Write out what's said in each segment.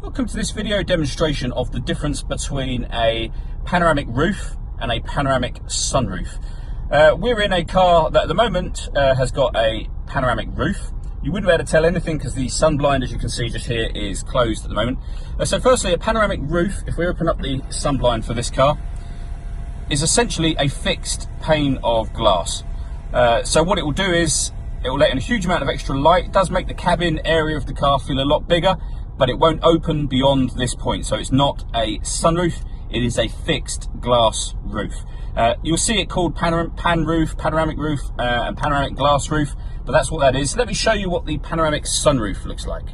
Welcome to this video demonstration of the difference between a panoramic roof and a panoramic sunroof. We're in a car that at the moment has got a panoramic roof. You wouldn't be able to tell anything because the sun blind, as you can see just here, is closed at the moment. So firstly, a panoramic roof, if we open up the sun blind for this car, is essentially a fixed pane of glass. So what it will do is it will let in a huge amount of extra light. It does make the cabin area of the car feel a lot bigger, but it won't open beyond this point. So it's not a sunroof, it is a fixed glass roof. You'll see it called panoramic roof and panoramic glass roof, but that's what that is. Let me show you what the panoramic sunroof looks like.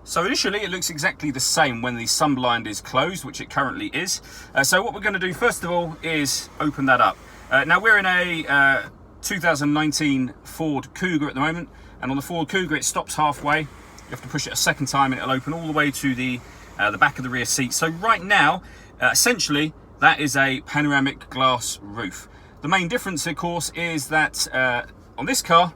So initially it looks exactly the same when the sun blind is closed, which it currently is. So what we're going to do first of all is open that up. Now we're in a 2019 Ford Kuga at the moment, and on the Ford Kuga it stops halfway. You have to push it a second time and it'll open all the way to the back of the rear seat. So right now, essentially, that is a panoramic glass roof. The main difference, of course, is that on this car,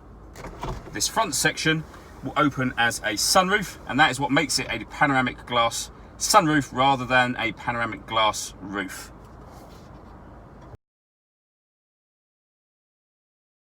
this front section will open as a sunroof, and that is what makes it a panoramic glass sunroof rather than a panoramic glass roof.